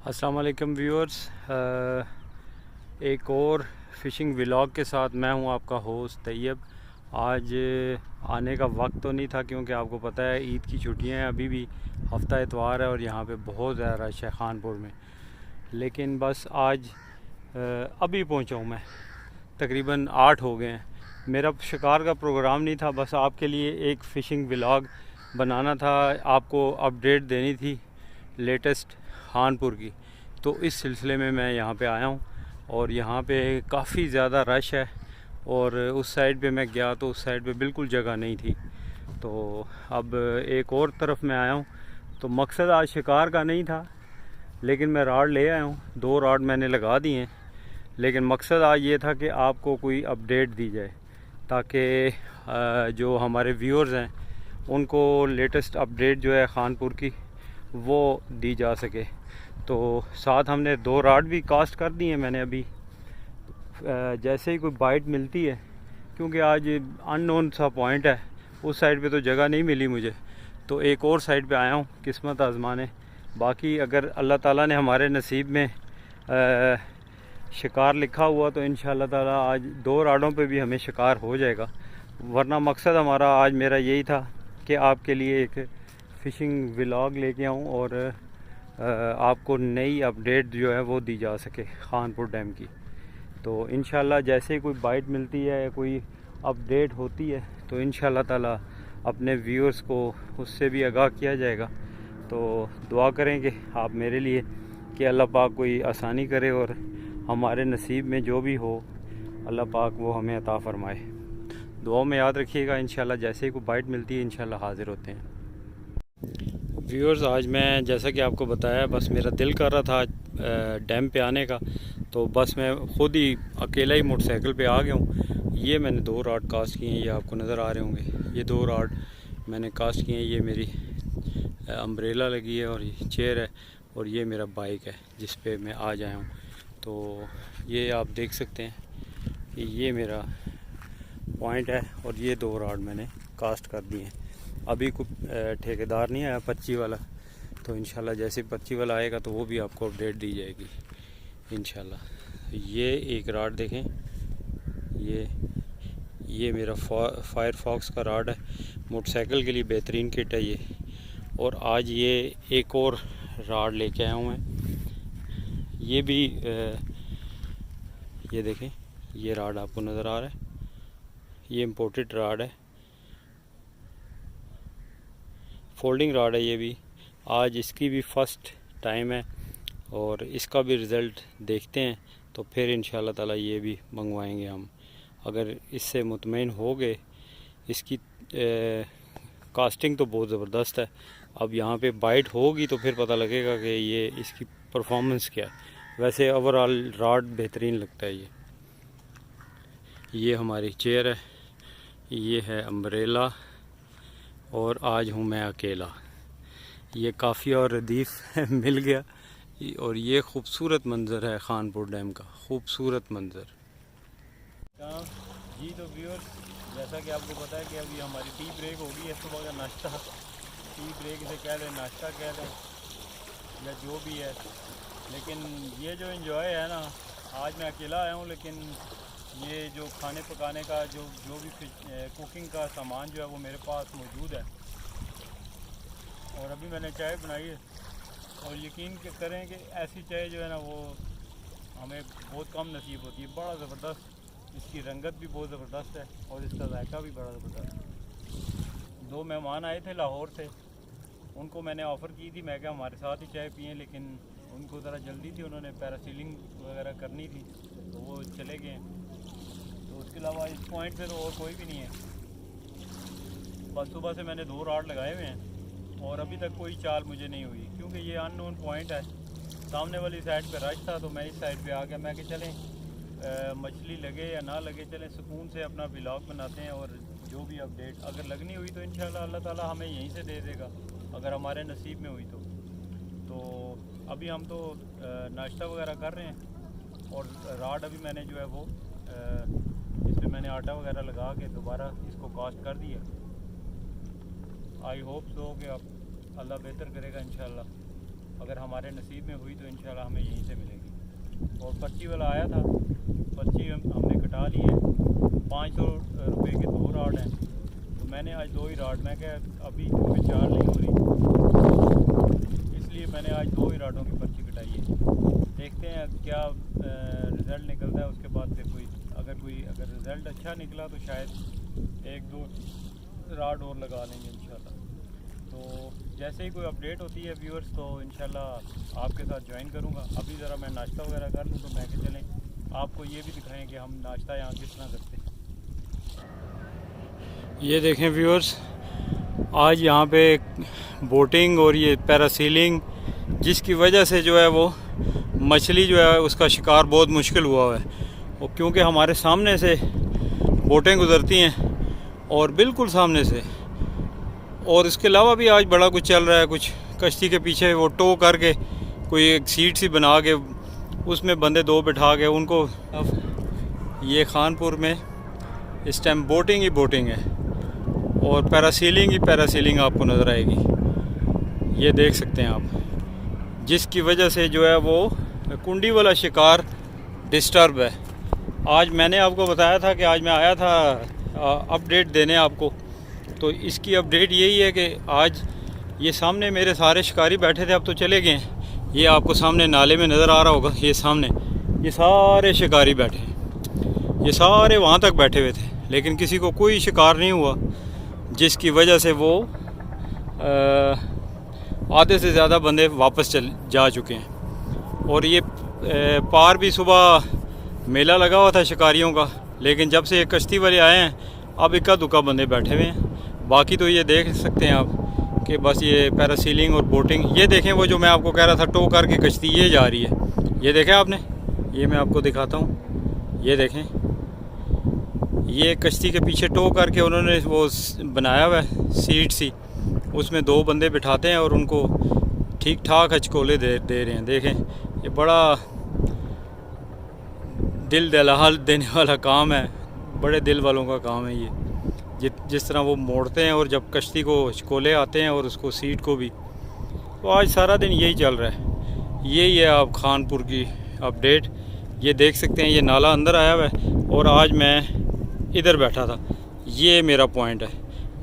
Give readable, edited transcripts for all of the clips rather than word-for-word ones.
अस्सलाम वालेकुम व्यूअर्स, एक और फ़िशिंग व्लॉग के साथ मैं हूं आपका होस्ट तैयब। आज आने का वक्त तो नहीं था क्योंकि आपको पता है ईद की छुट्टियां हैं, अभी भी हफ्ता इतवार है और यहां पे बहुत ज़्यादा रश है खानपुर में। लेकिन बस आज अभी पहुंचा हूं मैं, तकरीबन 8 हो गए हैं। मेरा शिकार का प्रोग्राम नहीं था, बस आपके लिए एक फ़िशिंग व्लॉग बनाना था, आपको अपडेट देनी थी लेटेस्ट खानपुर की। तो इस सिलसिले में मैं यहाँ पे आया हूँ और यहाँ पे काफ़ी ज़्यादा रश है और उस साइड पे मैं गया तो उस साइड पे बिल्कुल जगह नहीं थी। तो अब एक और तरफ मैं आया हूँ। तो मकसद आज शिकार का नहीं था, लेकिन मैं राड ले आया हूँ, 2 राड मैंने लगा दिए हैं। लेकिन मकसद आज ये था कि आपको कोई अपडेट दी जाए ताकि जो हमारे व्यूअर्स हैं उनको लेटेस्ट अपडेट जो है खानपुर की वो दी जा सके। तो साथ हमने 2 राड भी कास्ट कर दिए हैं मैंने अभी। जैसे ही कोई बाइट मिलती है, क्योंकि आज अननोन सा पॉइंट है, उस साइड पे तो जगह नहीं मिली मुझे, तो एक और साइड पे आया हूँ किस्मत आजमाने। बाकी अगर अल्लाह ताला ने हमारे नसीब में शिकार लिखा हुआ तो इंशाअल्लाह ताला आज 2 राडों पे भी हमें शिकार हो जाएगा। वरना मकसद हमारा आज मेरा यही था कि आपके लिए एक फ़िशिंग व्लॉग लेके आऊँ और आपको नई अपडेट जो है वो दी जा सके खानपुर डैम की। तो इंशाल्लाह जैसे ही कोई बाइट मिलती है या कोई अपडेट होती है तो इंशाल्लाह ताला अपने व्यूअर्स को उससे भी आगाह किया जाएगा। तो दुआ करेंगे आप मेरे लिए कि अल्लाह पाक कोई आसानी करे और हमारे नसीब में जो भी हो अल्लाह पाक वो हमें अता फ़रमाए। दुआ में याद रखिएगा। इंशाल्लाह जैसे ही कोई बाइट मिलती है इंशाल्लाह हाज़िर होते हैं। व्यूअर्स, आज मैं जैसा कि आपको बताया, बस मेरा दिल कर रहा था डैम पे आने का, तो बस मैं ख़ुद ही अकेला ही मोटरसाइकिल पे आ गया हूँ। ये मैंने 2 राड कास्ट किए हैं, ये आपको नज़र आ रहे होंगे। ये 2 राड मैंने कास्ट किए हैं। ये मेरी अम्ब्रेला लगी है और ये चेयर है और ये मेरा बाइक है जिस पे मैं आज आया हूँ। तो ये आप देख सकते हैं कि ये मेरा पॉइंट है और ये 2 राड मैंने कास्ट कर दिए हैं। अभी कोई ठेकेदार नहीं आया 25 वाला, तो इंशाल्लाह जैसे 25 वाला आएगा तो वो भी आपको अपडेट दी जाएगी इंशाल्लाह। ये एक राड देखें, ये मेरा फायरफॉक्स का राड है, मोटरसाइकिल के लिए बेहतरीन किट है ये। और आज ये एक और राड लेके आया हूँ मैं। ये भी ये देखें, ये राड आपको नज़र आ रहा है, ये इम्पोर्टेड राड है, फोल्डिंग राड है ये भी। आज इसकी भी फर्स्ट टाइम है और इसका भी रिज़ल्ट देखते हैं, तो फिर इंशाल्लाह ताला ये भी मंगवाएंगे हम। अगर इससे मुतमईन हो गए, इसकी कास्टिंग तो बहुत ज़बरदस्त है। अब यहाँ पे बाइट होगी तो फिर पता लगेगा कि ये इसकी परफॉर्मेंस क्या है। वैसे ओवरऑल राड बेहतरीन लगता है ये हमारी चेयर है, ये है अम्ब्रेला और आज हूँ मैं अकेला। ये काफ़ी और रदीफ़ मिल गया। और ये खूबसूरत मंज़र है खानपुर डैम का, खूबसूरत मंज़र जी। तो व्यूअर्स, जैसा कि आपको पता है कि अभी हमारी टी ब्रेक होगी है, सुबह का नाश्ता, टी ब्रेक से कह लें, नाश्ता कह लें या जो भी है। लेकिन ये जो एंजॉय है ना, आज मैं अकेला आया हूँ, लेकिन ये जो खाने पकाने का जो भी कुकिंग का सामान जो है वो मेरे पास मौजूद है। और अभी मैंने चाय बनाई है और यकीन करें कि ऐसी चाय जो है ना वो हमें बहुत कम नसीब होती है। बड़ा ज़बरदस्त, इसकी रंगत भी बहुत ज़बरदस्त है और इसका जायका भी बड़ा ज़बरदस्त है। 2 मेहमान आए थे लाहौर से, उनको मैंने ऑफ़र की थी, मैं क्या हमारे साथ ही चाय पिएँ, लेकिन उनको ज़रा जल्दी थी, उन्होंने पैरासीलिंग वगैरह करनी थी तो वो चले गए। तो उसके अलावा इस पॉइंट पे तो और कोई भी नहीं है। बस सुबह से मैंने 2 राड लगाए हुए हैं और अभी तक कोई चाल मुझे नहीं हुई, क्योंकि ये अननोन पॉइंट है। सामने वाली साइड पे रश था तो मैं इस साइड पे आ गया। मैं कि चलें मछली लगे या ना लगे, चलें सुकून से अपना व्लॉग बनाते हैं और जो भी अपडेट अगर लगनी हुई तो इंशाल्लाह अल्लाह ताला हमें यहीं से दे देगा, अगर हमारे नसीब में हुई तो अभी हम तो नाश्ता वगैरह कर रहे हैं और राड अभी मैंने जो है वो इस पर मैंने आटा वगैरह लगा के दोबारा इसको कास्ट कर दिया। आई होप सो कि अब अल्लाह बेहतर करेगा इंशाल्लाह। अगर हमारे नसीब में हुई तो इंशाल्लाह हमें यहीं से मिलेगी। और पर्ची वाला आया था, पर्ची हमने कटा ली है। 500 रुपये के 2 राड हैं, तो मैंने आज 2 ही राड, मैं क्या अभी क्योंकि 4 नहीं हो रही, इसलिए मैंने आज 2 ही राडों की पर्ची कटाई है। देखते हैं क्या रिज़ल्ट निकलता है। उसके बाद फिर अगर रिज़ल्ट अच्छा निकला तो शायद 1-2 राड और लगा लेंगे इंशाल्लाह। तो जैसे ही कोई अपडेट होती है व्यूअर्स तो इंशाल्लाह आपके साथ ज्वाइन करूंगा। अभी ज़रा मैं नाश्ता वगैरह कर लूँ, तो मैं के चलें आपको ये भी दिखाएं कि हम नाश्ता यहाँ किस तरह करते हैं। ये देखें व्यूअर्स, आज यहाँ पे बोटिंग और ये पैरासीलिंग, जिसकी वजह से जो है वो मछली जो है उसका शिकार बहुत मुश्किल हुआ है। और क्योंकि हमारे सामने से बोटें गुजरती हैं और बिल्कुल सामने से, और इसके अलावा भी आज बड़ा कुछ चल रहा है। कुछ कश्ती के पीछे वो टो करके कोई एक सीट सी बना के उसमें बंदे 2 बिठा के उनको, अब ये खानपुर में इस टाइम बोटिंग ही बोटिंग है और पैरासीलिंग ही पैरासीलिंग आपको नज़र आएगी। ये देख सकते हैं आप, जिसकी वजह से जो है वो कुंडी वाला शिकार डिस्टर्ब है। आज मैंने आपको बताया था कि आज मैं आया था अपडेट देने आपको, तो इसकी अपडेट यही है कि आज ये सामने मेरे सारे शिकारी बैठे थे, अब तो चले गए हैं। ये आपको सामने नाले में नज़र आ रहा होगा, ये सामने ये सारे शिकारी बैठे हैं, ये सारे वहाँ तक बैठे हुए थे, लेकिन किसी को कोई शिकार नहीं हुआ, जिसकी वजह से वो आधे से ज़्यादा बंदे वापस जा चुके हैं। और ये पार भी सुबह मेला लगा हुआ था शिकारियों का, लेकिन जब से ये कश्ती वाले आए हैं अब इक्का दुक्का बंदे बैठे हुए हैं। बाकी तो ये देख सकते हैं आप कि बस ये पैरासीलिंग और बोटिंग, ये देखें वो जो मैं आपको कह रहा था टो करके कश्ती ये जा रही है। ये देखें आपने, ये मैं आपको दिखाता हूँ, ये देखें, ये कश्ती के पीछे टो करके उन्होंने वो बनाया हुआ है सीट सी, उसमें 2 बंदे बिठाते हैं और उनको ठीक ठाक हचकोले दे रहे हैं। देखें ये बड़ा दिल दहला देने वाला काम है, बड़े दिल वालों का काम है ये। जिस तरह वो मोड़ते हैं और जब कश्ती को हचकोले आते हैं और उसको सीट को भी, तो आज सारा दिन यही चल रहा है। यही है आप खानपुर की अपडेट। ये देख सकते हैं, ये नाला अंदर आया हुआ है और आज मैं इधर बैठा था। ये मेरा पॉइंट है,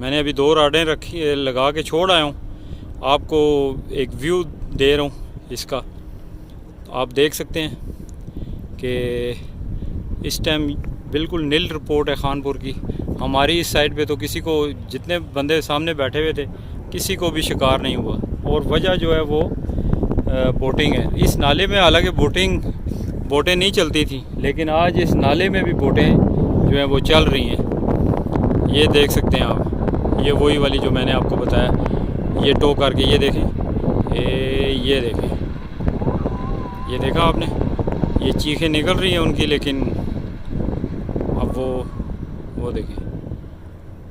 मैंने अभी 2 राडें रखी लगा के छोड़ आया हूँ, आपको एक व्यू दे रहा हूँ इसका। आप देख सकते हैं कि इस टाइम बिल्कुल नील रिपोर्ट है खानपुर की। हमारी इस साइड पे तो किसी को, जितने बंदे सामने बैठे हुए थे, किसी को भी शिकार नहीं हुआ। और वजह जो है वो बोटिंग है। इस नाले में हालांकि बोटें नहीं चलती थी, लेकिन आज इस नाले में भी बोटें जो हैं वो चल रही हैं। ये देख सकते हैं आप, ये वही वाली जो मैंने आपको बताया, ये टो करके, ये देखें, ये देखें, ये देखा आपने, ये चीखें निकल रही हैं उनकी, लेकिन अब वो देखें,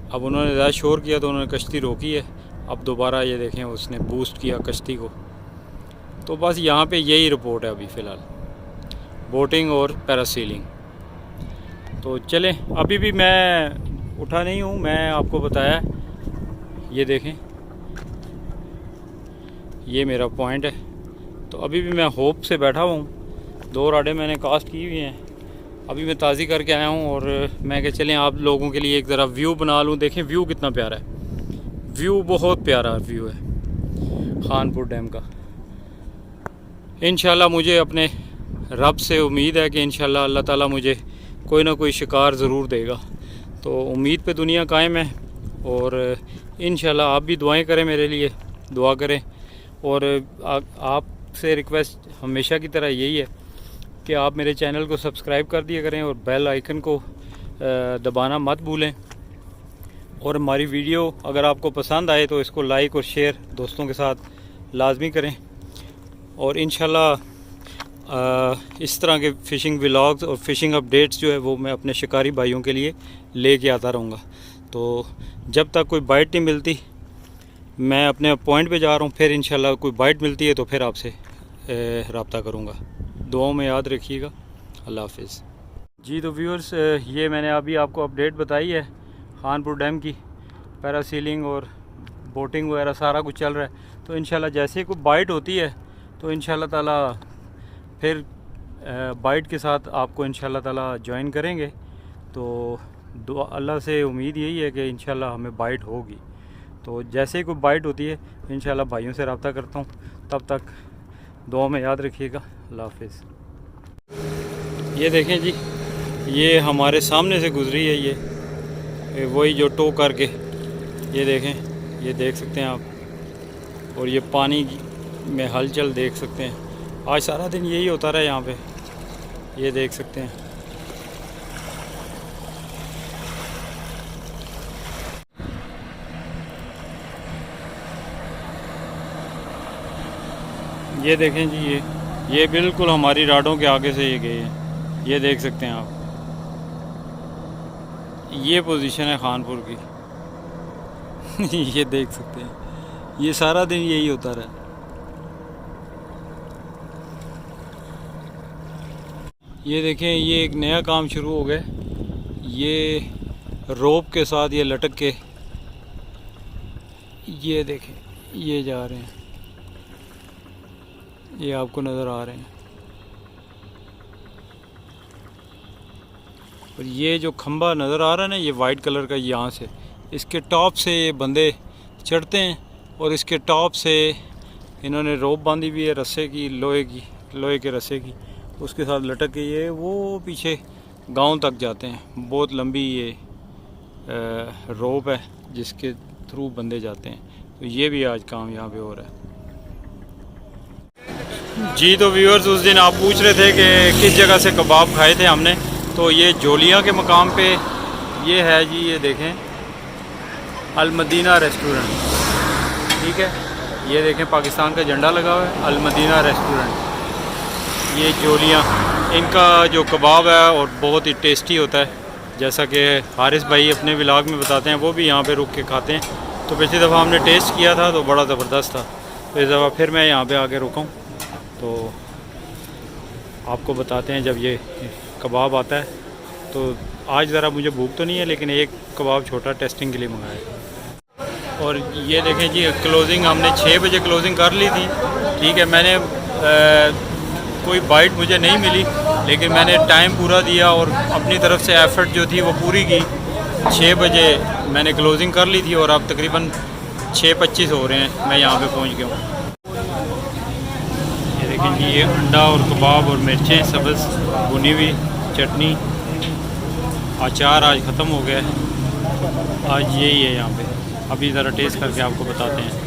अब उन्होंने ज़्यादा शोर किया तो उन्होंने कश्ती रोकी है। अब दोबारा ये देखें उसने बूस्ट किया कश्ती को। तो बस यहाँ पे यही रिपोर्ट है अभी फ़िलहाल, बोटिंग और पैरासीलिंग। तो चलें, अभी भी मैं उठा नहीं हूँ, मैं आपको बताया, ये देखें, ये मेरा पॉइंट है। तो अभी भी मैं होप से बैठा हुआ हूँ। 2 राडें मैंने कास्ट की हुई हैं, अभी मैं ताज़ी करके आया हूँ और मैं कह चलें आप लोगों के लिए एक ज़रा व्यू बना लूँ। देखें व्यू कितना प्यारा है, व्यू बहुत प्यारा व्यू है खानपुर डैम का। इंशाल्लाह मुझे अपने रब से उम्मीद है कि इंशाल्लाह अल्लाह ताला मुझे कोई ना कोई शिकार ज़रूर देगा। तो उम्मीद पे दुनिया कायम है और इंशाल्लाह आप भी दुआएं करें, मेरे लिए दुआ करें। और आपसे रिक्वेस्ट हमेशा की तरह यही है कि आप मेरे चैनल को सब्सक्राइब कर दिया करें और बेल आइकन को दबाना मत भूलें। और हमारी वीडियो अगर आपको पसंद आए तो इसको लाइक और शेयर दोस्तों के साथ लाजमी करें। और इंशाल्लाह इस तरह के फ़िशिंग व्लॉग्स और फ़िशिंग अपडेट्स जो है वो मैं अपने शिकारी भाइयों के लिए लेके आता रहूँगा। तो जब तक कोई बाइट नहीं मिलती, मैं अपने पॉइंट पे जा रहा हूँ, फिर इंशाल्लाह कोई बाइट मिलती है तो फिर आपसे रब्ता करूँगा। दुआओं में याद रखिएगा। अल्लाह हाफिज़। जी तो व्यूअर्स, ये मैंने अभी आपको अपडेट बताई है खानपुर डैम की। पैरासीलिंग और बोटिंग वगैरह सारा कुछ चल रहा है। तो इंशाल्लाह जैसे ही कोई बाइट होती है तो इंशाल्लाह ताला फिर बाइट के साथ आपको इंशाल्लाह ताला ज्वाइन करेंगे। तो दुआ अल्लाह से उम्मीद यही है कि इंशाल्लाह हमें बाइट होगी। तो जैसे ही कोई बाइट होती है इंशाल्लाह भाइयों से रब्ता करता हूँ। तब तक दुआ में याद रखिएगा। अल्लाह हाफिज़। ये देखें जी, ये हमारे सामने से गुजरी है, ये वही जो टो करके, ये देखें, ये देख सकते हैं आप। और ये पानी में हलचल देख सकते हैं। आज सारा दिन यही होता रहा यहाँ पे, ये देख सकते हैं। ये देखें जी, ये बिल्कुल हमारी राडों के आगे से ये गए हैं, ये देख सकते हैं आप। ये पोजीशन है खानपुर की। ये देख सकते हैं, ये सारा दिन यही होता रहा। ये देखें, ये एक नया काम शुरू हो गया। ये रोप के साथ ये लटक के, ये देखें, ये जा रहे हैं, ये आपको नज़र आ रहे हैं। और ये जो खंबा नज़र आ रहा है ना, ये वाइट कलर का, यहाँ से इसके टॉप से ये बंदे चढ़ते हैं और इसके टॉप से इन्होंने रोप बांधी हुई है रस्से की, लोहे के रस्से की, उसके साथ लटक के ये वो पीछे गांव तक जाते हैं। बहुत लंबी ये रोप है जिसके थ्रू बंदे जाते हैं। तो ये भी आज काम यहाँ पे हो रहा है जी। तो व्यूअर्स, उस दिन आप पूछ रहे थे कि किस जगह से कबाब खाए थे हमने, तो ये जोलियाँ के मकाम पे ये है जी। ये देखें, अल मदीना रेस्टोरेंट, ठीक है। ये देखें, पाकिस्तान का झंडा लगा हुआ है, अल मदीना रेस्टोरेंट। ये जोलियाँ, इनका जो कबाब है और बहुत ही टेस्टी होता है, जैसा कि हारिस भाई अपने व्लॉग में बताते हैं, वो भी यहाँ पे रुक के खाते हैं। तो पिछली दफ़ा हमने टेस्ट किया था तो बड़ा ज़बरदस्त था। तो इस दफ़ा फिर मैं यहाँ पे आके रुका हूँ, तो आपको बताते हैं जब ये कबाब आता है। तो आज ज़रा मुझे भूख तो नहीं है, लेकिन एक कबाब छोटा टेस्टिंग के लिए मंगाया। और ये देखें जी, क्लोजिंग हमने 6 बजे क्लोजिंग कर ली थी, ठीक है। मैंने कोई बाइट मुझे नहीं मिली, लेकिन मैंने टाइम पूरा दिया और अपनी तरफ से एफ़र्ट जो थी वो पूरी की। 6 बजे मैंने क्लोजिंग कर ली थी और अब तकरीबन 6:25 हो रहे हैं, मैं यहाँ पे पहुँच गया हूँ। ये देखें जी, ये अंडा और कबाब और मिर्चें सब्ज़ भुनी हुई, चटनी, अचार आज ख़त्म हो गया है। आज यही है यहाँ पे। अभी ज़रा टेस्ट करके आपको बताते हैं।